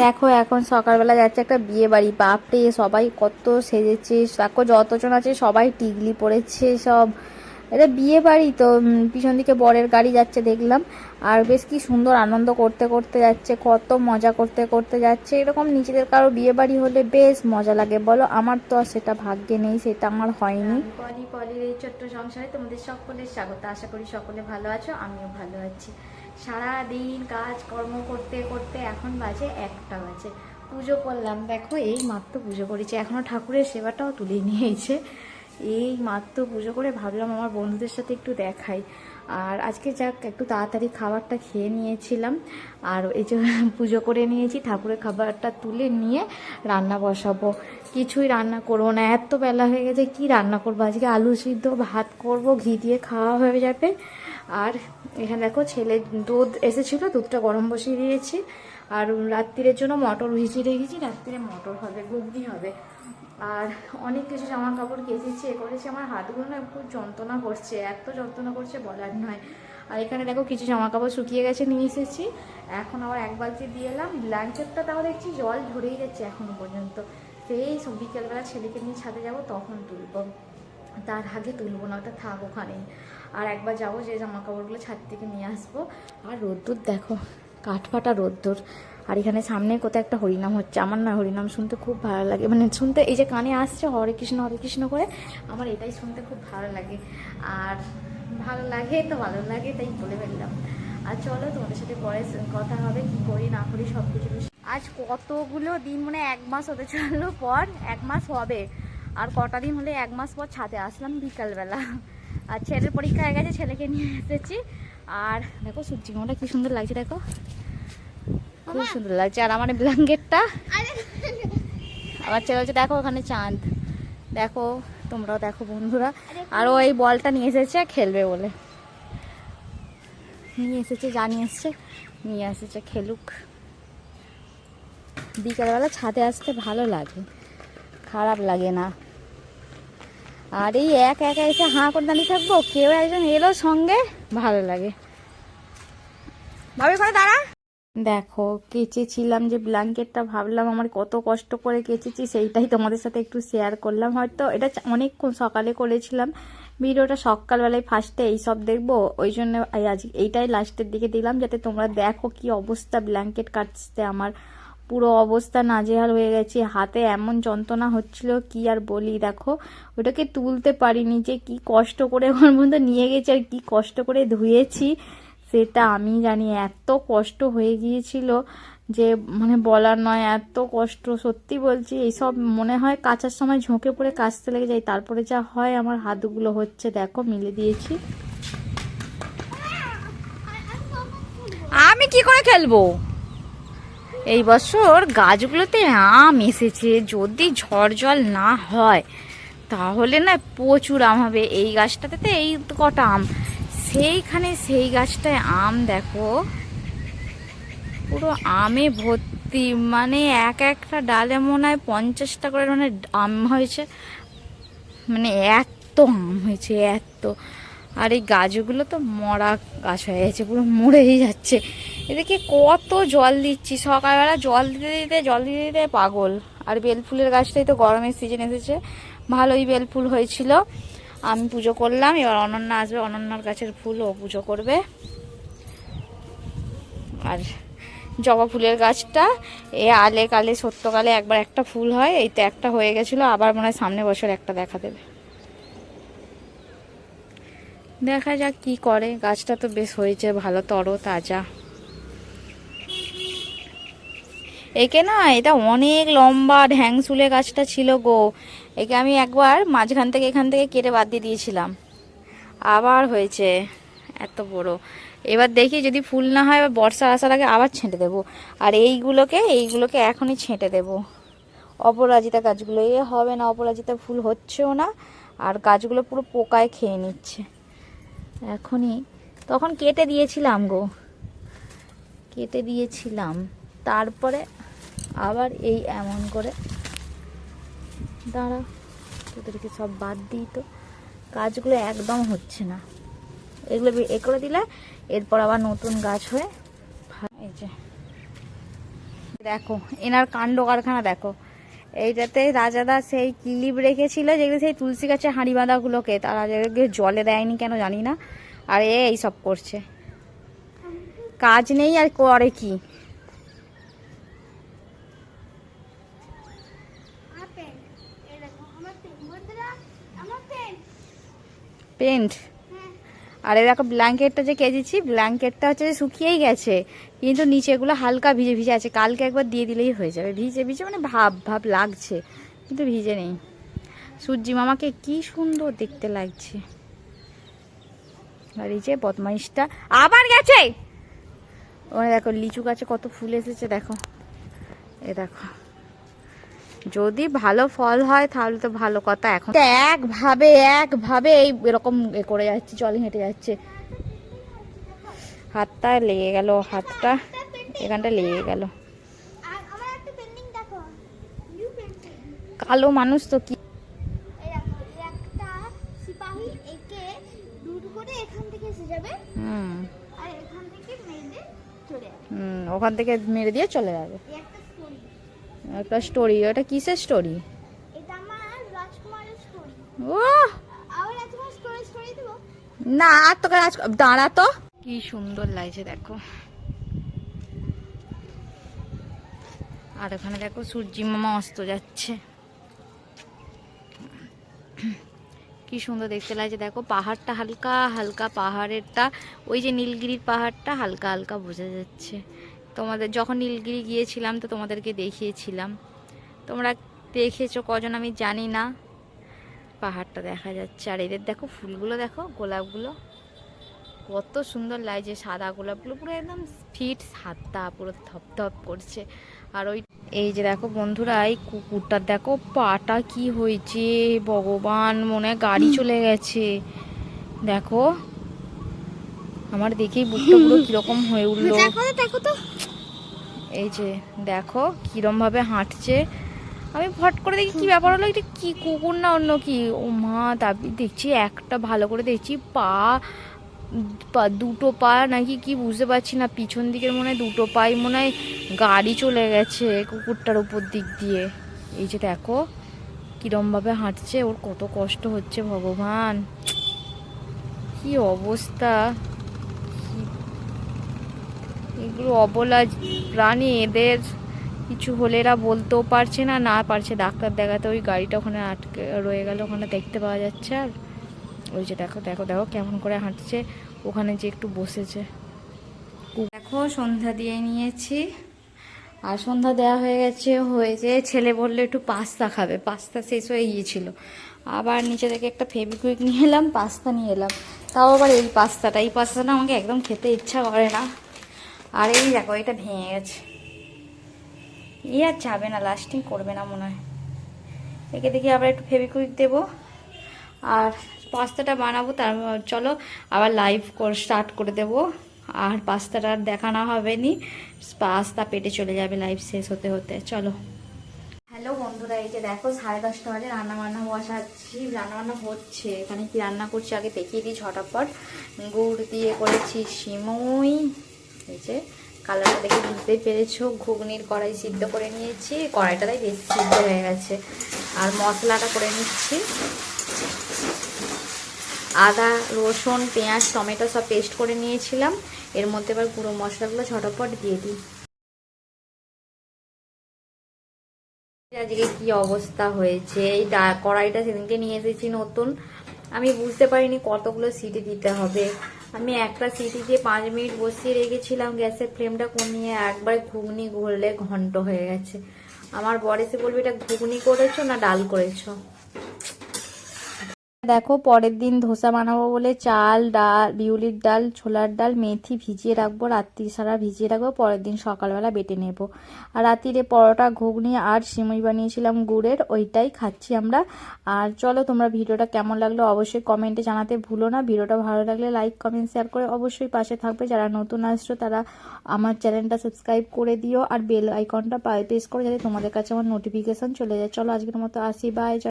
দেখো এখন সকালবেলা যাচ্ছে একটা বিয়ে বাড়ি, বাপরে সবাই কত সেজেছে, দেখো যতজন আছে সবাই টিকলি পড়েছে সব। এটা বিয়ে বাড়ি তো পিছন দিকে বরের গাড়ি যাচ্ছে দেখলাম। আর বেশ কি সুন্দর আনন্দ করতে করতে যাচ্ছে, কত মজা করতে করতে যাচ্ছে। এরকম নিজেদের কারো বিয়ে বাড়ি হলে বেশ মজা লাগে বলো, আমার তো আর সেটা ভাগ্যে নেই, সেটা আমার হয়নি। পলির এই ছোট্ট সংসারে তোমাদের সকলের স্বাগত, আশা করি সকলে ভালো আছো, আমিও ভালো আছি। সারাদিন কাজ কর্ম করতে করতে এখন বাজে 1টা বাজে। পুজো করলাম, দেখো এই মাত্র পুজো করেছি, এখনো ঠাকুরের সেবাটাও তুলে নিয়েছে। এই মাত্র পুজো করে ভাবলাম আমার বন্ধুদের সাথে একটু দেখাই। আর আজকে যাক একটু তাড়াতাড়ি খাবারটা খেয়ে নিয়েছিলাম, আর এই যে পুজো করে নিয়েছি, ঠাকুরের খাবারটা তুলে নিয়ে রান্না বসাবো। কিছুই রান্না করবো না, এত বেলা হয়ে গেছে, কি রান্না করবো আজকে? আলু সিদ্ধ ভাত করব, ঘি দিয়ে খাওয়া হয়ে যাবে। আর এখানে দেখো ছেলে দুধ এসেছিলো, দুধটা গরম বসিয়ে দিয়েছি। আর রাত্রিরের জন্য মটর ভিজিয়ে রেখেছি, রাত্রিরে মটর হবে, ঘুগনি হবে। আর অনেক কিছু জামা কাপড় কেচেছি, এ করেছি, আমার হাতগুলো না খুব যন্ত্রণা করছে, এত যন্ত্রণা করছে বলার নয়। আর এখানে দেখো কিছু জামা কাপড় শুকিয়ে গেছে, নিয়ে এসেছি। এখন আবার এক বালতি দিয়ে এলাম। ব্ল্যাঙ্কেটটা তাও দেখছি জল ঝরেই যাচ্ছে এখনো পর্যন্ত। সেই সব বিকেলবেলা ছেলেকে নিয়ে ছাদে যাব তখন তুলবো, তার আগে তুলবো না, ওটা থাক ওখানেই। আর একবার যাবো, যে জামা কাপড়গুলো ছাদ থেকে নিয়ে আসবো। আর রোদ্দুর দেখো, কাঠফাটা রোদ্দুর। আর এখানে সামনে কোথাও একটা হরিনাম হচ্ছে, আমার না হরিনাম শুনতে খুব ভালো লাগে, মানে শুনতে এই যে কানে আসছে হরে কৃষ্ণ করে, আমার এটাই শুনতে খুব ভালো লাগে। আর ভালো লাগে তো ভালো লাগে, তাই বলে ফেললাম। আর চলো তোমাদের সাথে পরে কথা হবে, কি করি না করি সব কিছু। আজ কতগুলো দিন, মানে 1 মাস হতে চললো, পর 1 মাস হবে। আর কটা দিন হলে 1 মাস পর ছাদে আসলাম বিকালবেলা। আর ছেলের পরীক্ষা হয়ে গেছে, ছেলেকে নিয়ে এসেছি। আর দেখো সূর্যি মামাটা কি সুন্দর লাগছে, দেখো খুব সুন্দর লাগছে। আর আমার ব্ল্যাঙ্কেটটা, আমার ছেলে হচ্ছে দেখো ওখানে চাঁদ, দেখো তোমরাও দেখো বন্ধুরা। আর ও এই বলটা নিয়ে এসেছে খেলবে বলে, নিয়ে এসেছে, জানিয়ে এসছে নিয়ে এসেছে, খেলুক। বিকালবেলা ছাদে আসতে ভালো লাগে, খারাপ লাগে না। আর এই একা একা এসে হাঁ করে দাঁড়িয়ে থাকবো, কেউ একজন এলো সঙ্গে, ভালো লাগে। ভাবে করে দাঁড়া। দেখো কেচেছিলাম যে ব্ল্যাঙ্কেটটা, ভাবলাম আমার কত কষ্ট করে কেচেছি, সেইটাই তোমাদের সাথে একটু শেয়ার করলাম। হয়তো এটা অনেকক্ষণ সকালে করেছিলাম, ভিডিওটা সকালবেলায় ফার্স্টে এইসব দেখবো, ওই জন্য আজ এইটাই লাস্টের দিকে দিলাম, যাতে তোমরা দেখো কি অবস্থা ব্ল্যাঙ্কেট কাটতে। আমার পুরো অবস্থা নাজেহাল হয়ে গেছে, হাতে এমন যন্ত্রণা হচ্ছিল কি আর বলি। দেখো ওটাকে তুলতে পারিনি, যে কি কষ্ট করে আমার মধ্যে নিয়ে গেছে, আর কি কষ্ট করে ধুয়েছি সেটা আমি জানি। এত কষ্ট হয়ে গিয়েছিল যে মানে বলার নয়, এত কষ্ট সত্যি বলছি। এইসব মনে হয় কাচার সময় ঝোঁকে পড়ে কাচতে লেগে যায়, তারপরে যা হয়। আমার হাতগুলো হচ্ছে দেখো, মিলে দিয়েছি। আমি কি করে খেলবো? এই বছর গাছগুলোতে আম এসেছে, যদি ঝড় জল না হয় তাহলে না প্রচুর আম হবে। এই গাছটাতে তো এই কটা আম, সেইখানে সেই গাছটায় আম দেখো পুরো আমে ভর্তি, মানে এক একটা ডালে মনে হয় 50টা করে মানে আম হয়েছে, মানে এত আম হয়েছে এত। আর এই গাছগুলো তো মরা গাছ হয়ে গেছে, পুরো মরেই যাচ্ছে। এদিকে কত জল দিচ্ছি, সকালবেলা জল দিতে দিতে পাগল। আর বেলফুলের গাছটাই তো গরমের সিজন এসেছে, ভালোই বেলফুল হয়েছিল। আমি পুজো করলাম, এবার অনন্যা আসবে, অনন্যার গাছের ফুল ও পুজো করবে। আর জবা ফুলের গাছটা এ আলে কালে সত্যকালে একবার একটা ফুল হয়, এই তো একটা হয়ে গেছিলো, আবার মনে হয় সামনে বছর একটা দেখা দেবে। দেখা যাক কি করে, গাছটা তো বেশ হয়েছে ভালো, তরো তাজা। একে না, এটা অনেক লম্বা ঢ্যাংসুলে গাছটা ছিল গো, একে আমি একবার মাঝখান থেকে এখান থেকে কেটে বাদ দিয়ে দিয়েছিলাম, আবার হয়েছে এত বড়। এবার দেখি যদি ফুল না হয়, এবার বর্ষা আসার আগে আবার ছেঁটে দেবো। আর এইগুলোকে এখনই ছেঁটে দেবো। অপরাজিতা গাছগুলো এ হবে না, অপরাজিতা ফুল হচ্ছেও না, আর গাছগুলো পুরো পোকায় খেয়ে নিচ্ছে। এখনই, তখন কেটে দিয়েছিলাম গো, কেটে দিয়েছিলাম, তারপরে আবার এই এমন করে। দাঁড়া, তোদেরকে সব বাদ দিই তো, গাছগুলো একদম হচ্ছে না। এগুলো এ করে দিলে এরপর আবার নতুন গাছ হয়ে, এই যে দেখো এনার কাণ্ড কারখানা দেখো। এইটাতে রাজাদা সেই ক্লিপ রেখেছিল যেগুলো সেই তুলসী গাছের হাঁড়ি বাঁধাগুলোকে, তারা জলে দেয়নি কেন জানি না। আর এই সব করছে, কাজ নেই আর করে কি। পেন্ট। আর এই দেখো ব্ল্যাঙ্কেটটা যে কেচেছি, ব্ল্যাঙ্কেটটা হচ্ছে শুকিয়েই গেছে, কিন্তু নিচেগুলো হালকা ভিজে ভিজে আছে। কালকে একবার দিয়ে দিলেই হয়ে যাবে। ভিজে ভিজে মানে ভাব ভাব লাগছে, কিন্তু ভিজে নেই। সূর্যি মামাকে কি সুন্দর দেখতে লাগছে। আর এই যে বদমাইশটা আবার গেছে। ওখানে দেখো লিচু গাছে কত ফুল এসেছে দেখো, এ দেখো। যদি ভালো ফল হয় তাহলে তো ভালো কথা। এখন একভাবে এই এরকম করে যাচ্ছে, জলে হেঁটে যাচ্ছে। হাতটা লেগে গেল, হাতটা এখানটা লেগে গেল। কালো মানুষ তো কি। ওখান থেকে মেরে দিয়ে চলে যাবে। একটা স্টোরি, ওটা কিসের স্টোরি? ও না, আর তোকে দাঁড়া তো। কি সুন্দর লাগছে দেখো। আর ওখানে দেখো সূর্যি মামা অস্ত যাচ্ছে, কি সুন্দর দেখতে লাগছে দেখো। পাহাড়টা হালকা হালকা, পাহাড়েরটা ওই যে নীলগিরির পাহাড়টা হালকা হালকা বোঝা যাচ্ছে। তোমাদের যখন নীলগিরি গিয়েছিলাম তো তোমাদেরকে দেখিয়েছিলাম, তোমরা দেখেছো কজন আমি জানি না। পাহাড়টা দেখা যাচ্ছে। আর এদের দেখো ফুলগুলো দেখো, গোলাপগুলো কত সুন্দর লাগছে। সাদা গোলাপগুলো পুরো একদম ফিট সাদা, পুরো ধপধপ করছে। আর ওই এই যে দেখো বন্ধুরা, এই কুকুরটার দেখো পাটা কি হয়েছে ভগবান, মনে হয় গাড়ি চলে গেছে। দেখো আমার দেখেই বুকটা পুরো কিরকম হয়ে উঠলো। দেখো তো, এই যে দেখো কিরম ভাবে হাঁটছে। আমি ফট করে দেখি কি ব্যাপার হলো, এটা কি কুকুর না অন্য কি। ও মা, তারপর দেখছি একটা ভালো করে দেখছি পা, দুটো পা নাকি কি বুঝতে পারছি না, পিছন দিকের মনে হয় দুটো পাই মনে হয় গাড়ি চলে গেছে কুকুরটার উপর দিক দিয়ে। এই যে দেখো কিরম ভাবে হাঁটছে, ওর কত কষ্ট হচ্ছে ভগবান, কি অবস্থা। এগুলো অবলা প্রাণী, এদের কিছু হলে এরা বলতেও পারছে না, না পারছে ডাক্তার দেখাতে। ওই গাড়িটা ওখানে আটকে রয়ে গেল, ওখানে দেখতে পাওয়া যাচ্ছে। আর ওই যে দেখো দেখো দেখো কেমন করে হাঁটছে, ওখানে যে একটু বসেছে। দেখো সন্ধ্যা দিয়ে নিয়েছি, আর সন্ধ্যা দেওয়া হয়ে গেছে। ছেলে বললো একটু পাস্তা খাবে, পাস্তা শেষ হয়ে গিয়েছিল। আবার নিচে থেকে একটা ফেভিকুইক নিয়ে এলাম, পাস্তা নিয়ে এলাম। তাও আবার এই পাস্তাটা আমাকে একদম খেতে ইচ্ছা করে না। আর এই দেখো এটা ভেঙে গেছে, আর যাবে না, লাস্টিং করবে না মনে হয়। একে দেখি আবার একটু ফেভিকুইক দেবো আর পাস্তাটা বানাবো। তার চলো আবার লাইভ স্টার্ট করে দেবো। আর পাস্তাটা আর দেখানো হবে নি, পাস্তা পেটে চলে যাবে লাইভ শেষ হতে হতে। চলো। হ্যালো বন্ধুরা, এই যে দেখো 10:30 বাজে, রান্নাবান্না বসাচ্ছি, রান্নাবান্না হচ্ছে। এখানে কি রান্না করছি আগে দেখিয়ে দিই ঝটাপট। গুড় দিয়ে করেছি সিমুই, এই যে কালারটা দেখে বুঝতেই পেরেছো। ঘুগনির কড়াই সিদ্ধ করে নিয়েছি, কড়াইটাই বেশি সিদ্ধ হয়ে গেছে। আর মশলাটা করে নিচ্ছি, আদা রসুন পেঁয়াজ টমেটো সব পেস্ট করে নিয়েছিলাম। এর মধ্যে এবার গুঁড়ো মশলাগুলো ঝটপট দিয়ে দিই। আজকে কি অবস্থা হয়েছে, এই কড়াইটা সেদিনকে নিয়ে এসেছি নতুন, আমি বুঝতে পারিনি কতগুলো সিটি দিতে হবে। আমি একটা সিটি দিয়ে 5 মিনিট বসিয়ে রেখেছিলাম, গ্যাসের ফ্লেমটা কমিয়ে। একবার ঘুগনি গড়লে ঘন্ট হয়ে গেছে। আমার বর এসে বলবে এটা ঘুগনি করেছো না ডাল করেছো। দেখো পরের দিন ধোসা বানাবো বলে চাল ডাল, বিউলির ডাল, ছোলার ডাল, মেথি ভিজিয়ে রাখবো, রাত্রি সারা ভিজিয়ে রাখবো, পরের দিন সকালবেলা বেটে নেব। আর রাত্রিরে পরোটা ঘুগনি আর সিমুই বানিয়েছিলাম গুড়ের, ওইটাই খাচ্ছি আমরা। আর চলো, তোমরা ভিডিওটা কেমন লাগলো অবশ্যই কমেন্টে জানাতে ভুলো না। ভিডিওটা ভালো লাগলে লাইক কমেন্ট শেয়ার করে অবশ্যই পাশে থাকবে। যারা নতুন আসছো তারা আমার চ্যানেলটা সাবস্ক্রাইব করে দিও, আর বেল আইকনটা প্রেস করো যাতে তোমাদের কাছে আমার নোটিফিকেশন চলে যায়। চলো আজকের মতো আসি, বাই।